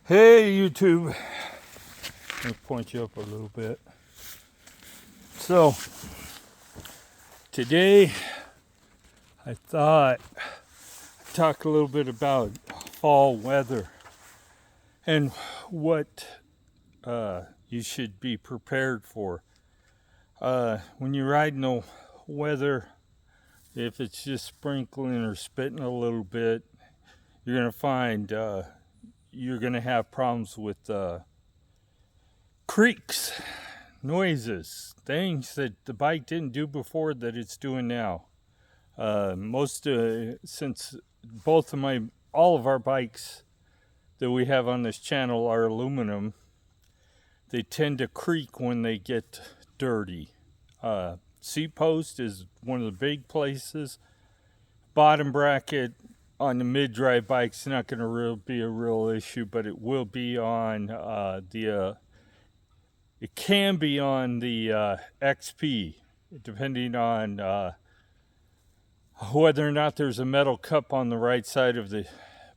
Hey YouTube, let me point you up a little bit. So today I thought I'd talk a little bit about fall weather and what you should be prepared for. When you're riding the weather, if it's just sprinkling or spitting a little bit, you're gonna find you're gonna have problems with creaks, noises, things that the bike didn't do before that it's doing now. Since all of our bikes that we have on this channel are aluminum, they tend to creak when they get dirty. Seat post is one of the big places. Bottom bracket on the mid-drive bike's not going to be a real issue, but it will be on it can be on the XP, depending on whether or not there's a metal cup on the right side of the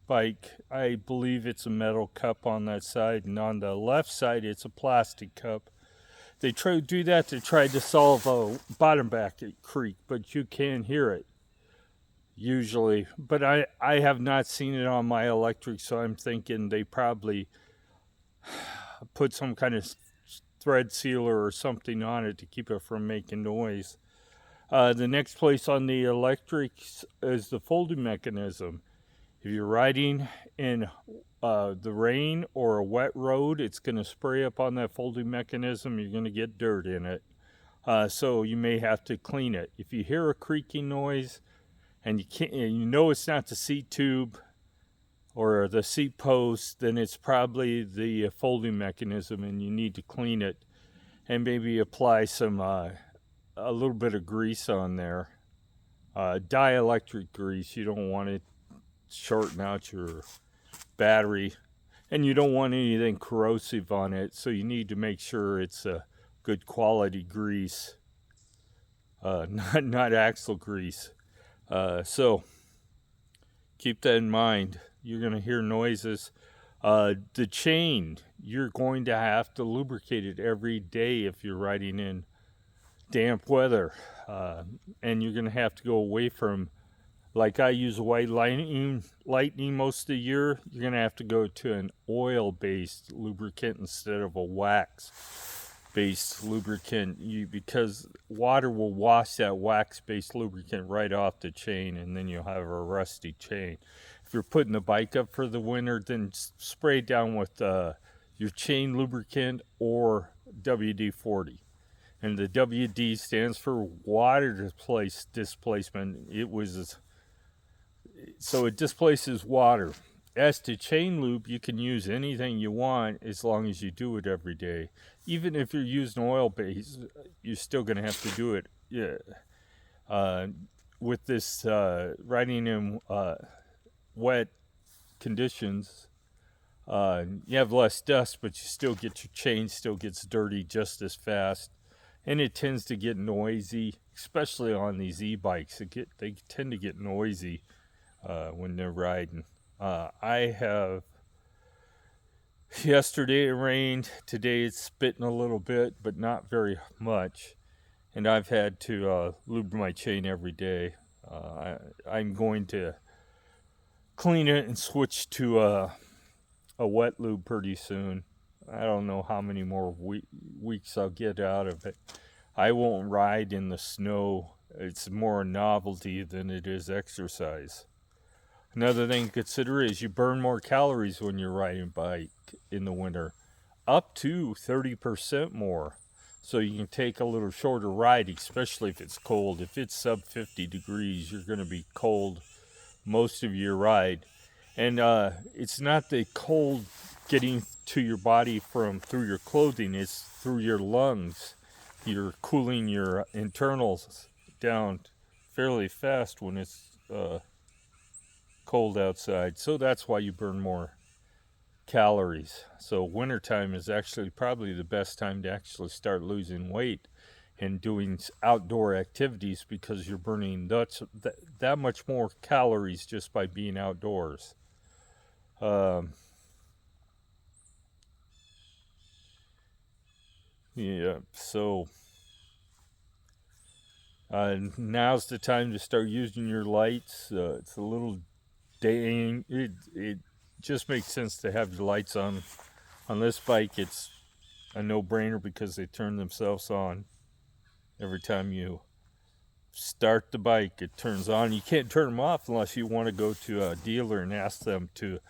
bike. I believe it's a metal cup on that side, and on the left side it's a plastic cup. They try to do that to try to solve a bottom bracket creak, but you can hear it usually. But I have not seen it on my electric, so I'm thinking they probably put some kind of thread sealer or something on it to keep it from making noise. The next place on the electrics is the folding mechanism. If you're riding in the rain or a wet road, it's going to spray up on that folding mechanism. You're going to get dirt in it. So you may have to clean it. If you hear a creaking noise and you know it's not the seat tube or the seat post, then it's probably the folding mechanism and you need to clean it and maybe apply some a little bit of grease on there. Dielectric grease. You don't want it shorting out your battery, and you don't want anything corrosive on it, so you need to make sure it's a good quality grease, not axle grease. So keep that in mind. You're going to hear noises. The chain, you're going to have to lubricate it every day if you're riding in damp weather, and you're going to have to go away from, like I use white lightning most of the year. You're going to have to go to an oil-based lubricant instead of a wax-based lubricant, because water will wash that wax-based lubricant right off the chain, and then you'll have a rusty chain. If you're putting the bike up for the winter, then spray down with your chain lubricant or WD-40. And the WD stands for water displacement. So it displaces water. As to chain lube, you can use anything you want as long as you do it every day. Even if you're using oil base, you're still going to have to do it. Yeah. With this riding in wet conditions, you have less dust, but you still get your chain still gets dirty just as fast, and it tends to get noisy, especially on these e-bikes. They tend to get noisy when they're riding. Yesterday it rained. Today it's spitting a little bit, but not very much. And I've had to lube my chain every day. I'm going to clean it and switch to a wet lube pretty soon. I don't know how many more weeks I'll get out of it. I won't ride in the snow. It's more a novelty than it is exercise. Another thing to consider is you burn more calories when you're riding bike in the winter, up to 30% more. So you can take a little shorter ride, especially if it's cold. If it's sub 50 degrees, you're going to be cold most of your ride. And it's not the cold getting to your body through your clothing, it's through your lungs. You're cooling your internals down fairly fast when it's cold outside. So that's why you burn more calories. So wintertime is actually probably the best time to actually start losing weight and doing outdoor activities, because you're burning that much more calories just by being outdoors. Yeah, so now's the time to start using your lights. It's a little dang. It just makes sense to have your lights on this bike. It's a no-brainer because they turn themselves on every time you start the bike. It turns on. You can't turn them off unless you want to go to a dealer and ask them to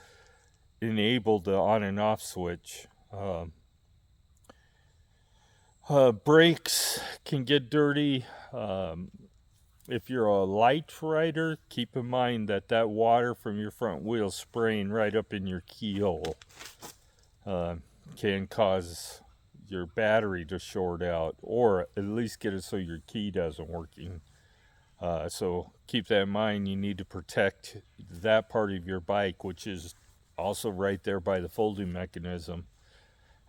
enable the on and off switch. Brakes can get dirty. If you're a light rider, keep in mind that water from your front wheel spraying right up in your keyhole can cause your battery to short out, or at least get it so your key doesn't working. So keep that in mind. You need to protect that part of your bike, which is also right there by the folding mechanism.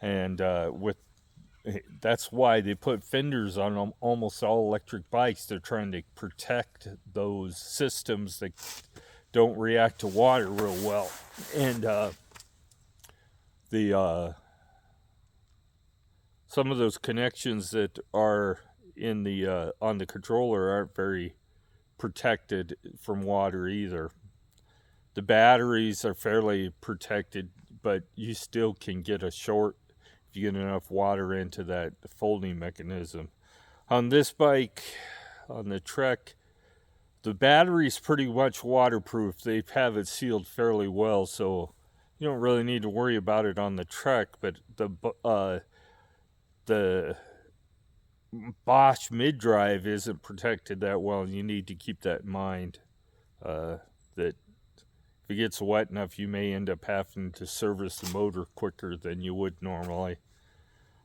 And that's why they put fenders on almost all electric bikes. They're trying to protect those systems that don't react to water real well. And some of those connections that are in the on the controller aren't very protected from water either. The batteries are fairly protected, but you still can get a short if you get enough water into that folding mechanism. On this bike, on the Trek, the battery's pretty much waterproof. They have it sealed fairly well, so you don't really need to worry about it on the Trek. But the Bosch mid-drive isn't protected that well, and you need to keep that in mind. That if it gets wet enough, you may end up having to service the motor quicker than you would normally.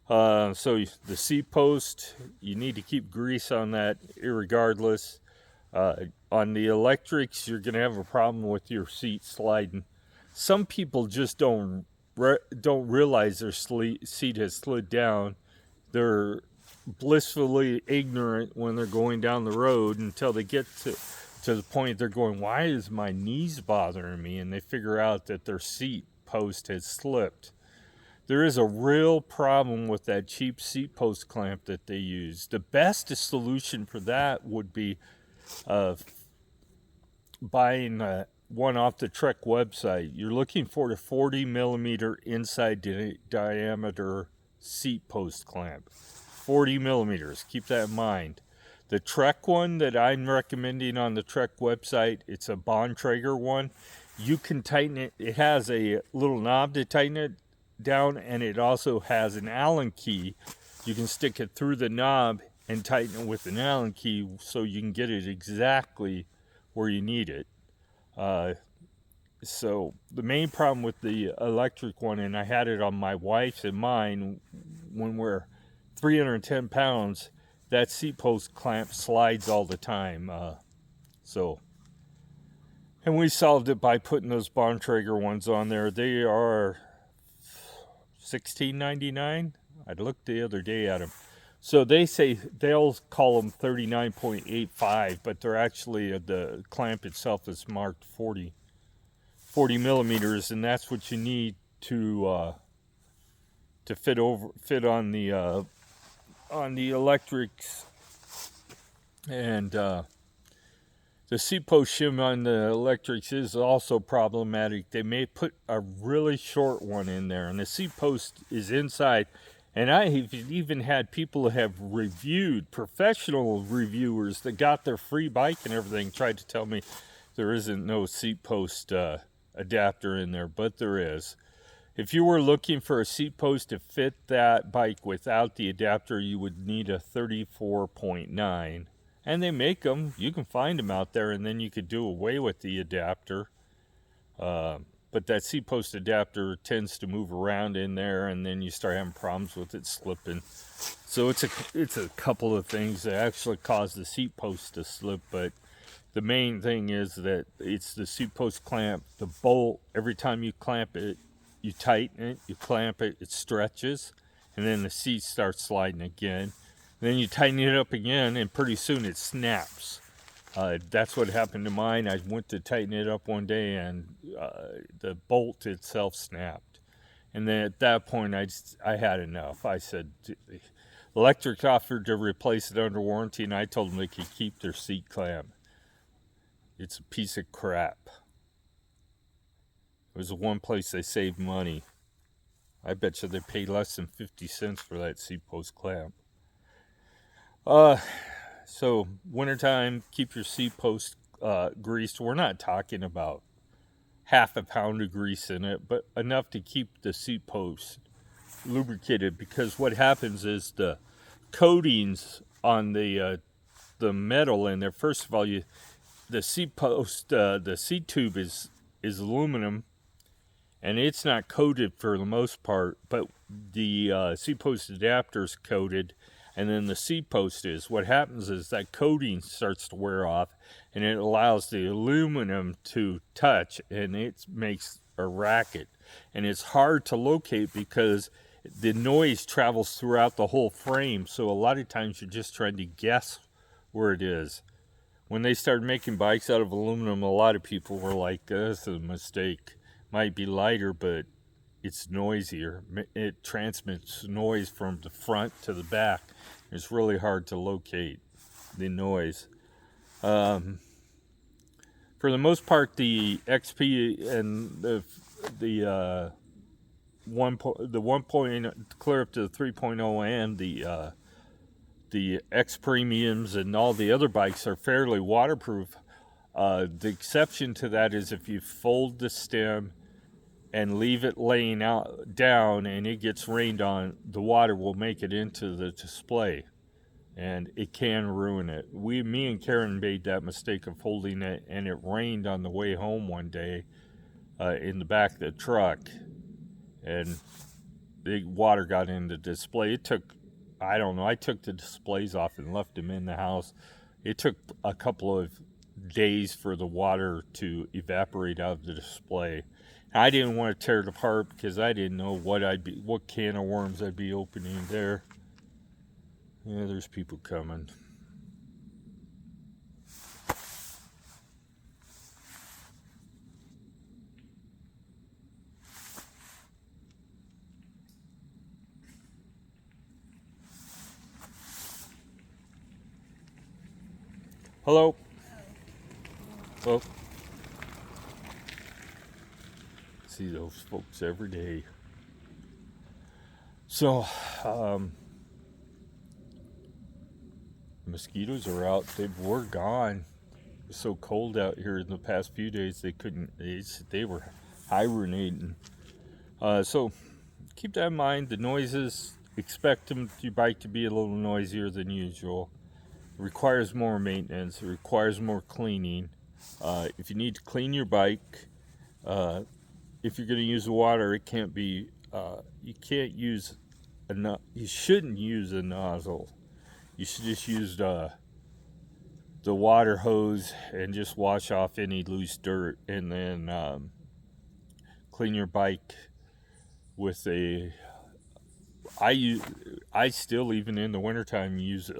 So the seat post, you need to keep grease on that irregardless. On the electrics, you're going to have a problem with your seat sliding. Some people just don't realize their seat has slid down. They're blissfully ignorant when they're going down the road until they get to the point they're going, why is my knees bothering me? And they figure out that their seat post has slipped. There is a real problem with that cheap seat post clamp that they use. The best solution for that would be buying one off the Trek website. You're looking for a 40 millimeter inside diameter seat post clamp. 40 millimeters, keep that in mind. The Trek one that I'm recommending on the Trek website, it's a Bontrager one. You can tighten it. It has a little knob to tighten it down, and it also has an Allen key. You can stick it through the knob and tighten it with an Allen key so you can get it exactly where you need it. So the main problem with the electric one, and I had it on my wife's and mine, when we're 310 pounds, that seat post clamp slides all the time. And we solved it by putting those Bontrager ones on there. They are $16.99. I looked the other day at them. So they say they'll call them 39.85, but they're actually, the clamp itself is marked 40 millimeters, and that's what you need to fit on the electrics. And the seat post shim on the electrics is also problematic. They may put a really short one in there, and the seat post is inside. And I have even had people who have reviewed, professional reviewers that got their free bike and everything, tried to tell me there isn't no seat post adapter in there, but there is. If you were looking for a seat post to fit that bike without the adapter, you would need a 34.9. And they make them. You can find them out there, and then you could do away with the adapter. But that seat post adapter tends to move around in there, and then you start having problems with it slipping. So it's a couple of things that actually cause the seat post to slip, but the main thing is that it's the seat post clamp, the bolt. Every time you clamp it, you tighten it, you clamp it, it stretches, and then the seat starts sliding again. Then you tighten it up again, and pretty soon it snaps. That's what happened to mine. I went to tighten it up one day, and the bolt itself snapped. And then at that point, I had enough. I said, Electric offered to replace it under warranty, and I told them they could keep their seat clamp. It's a piece of crap. It was the one place they saved money. I bet you they paid less than 50 cents for that seat post clamp. So wintertime, keep your seat post greased. We're not talking about half a pound of grease in it, but enough to keep the seat post lubricated, because what happens is the coatings on the metal in there, first of all, the seat post, the seat tube is aluminum, and it's not coated for the most part, but the seat post adapter is coated, and then the seat post is. What happens is that coating starts to wear off, and it allows the aluminum to touch, and it makes a racket. And it's hard to locate because the noise travels throughout the whole frame, so a lot of times you're just trying to guess where it is. When they started making bikes out of aluminum, a lot of people were like, "This is a mistake. Might be lighter, but it's noisier. It transmits noise from the front to the back. It's really hard to locate the noise." For the most part, the XP and the 1.0 clear up to the 3.0 and the X Premiums and all the other bikes are fairly waterproof. The exception to that is if you fold the stem and leave it laying out down and it gets rained on, the water will make it into the display, and it can ruin it. Me and Karen made that mistake of holding it, and it rained on the way home one day in the back of the truck, and the water got in the display. It took, I don't know, I took the displays off and left them in the house. It took a couple of days for the water to evaporate out of the display. I didn't want to tear it apart because I didn't know what can of worms I'd be opening there. Yeah, there's people coming. Hello. Oh. See those folks every day. So, mosquitoes are out. They were gone. It was so cold out here in the past few days they were hibernating. So keep that in mind. The noises, expect your bike to be a little noisier than usual. It requires more maintenance. It requires more cleaning. If you need to clean your bike, if you're going to use the water, it can't be. You shouldn't use a nozzle. You should just use the water hose and just wash off any loose dirt, and then clean your bike with I still, even in the wintertime, use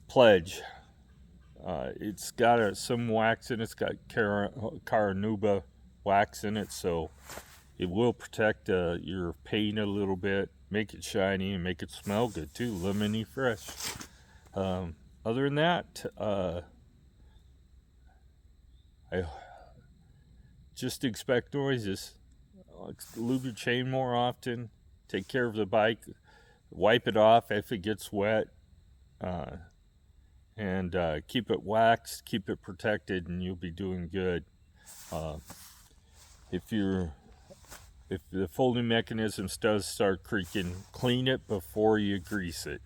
Pledge. It's got some wax in it. It's got Caranuba wax in it, so it will protect your paint a little bit, make it shiny, and make it smell good too, lemony fresh. Other than that, I just expect noises. Lube your chain more often. Take care of the bike. Wipe it off if it gets wet. And keep it waxed, keep it protected, and you'll be doing good. If the folding mechanism does start creaking, clean it before you grease it,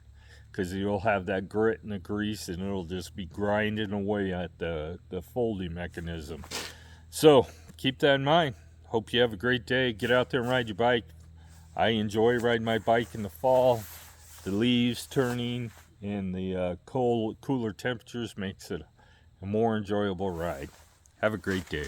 because you'll have that grit and the grease, and it'll just be grinding away at the folding mechanism. So keep that in mind. Hope you have a great day. Get out there and ride your bike. I enjoy riding my bike in the fall. The leaves turning and the cooler temperatures makes it a more enjoyable ride. Have a great day.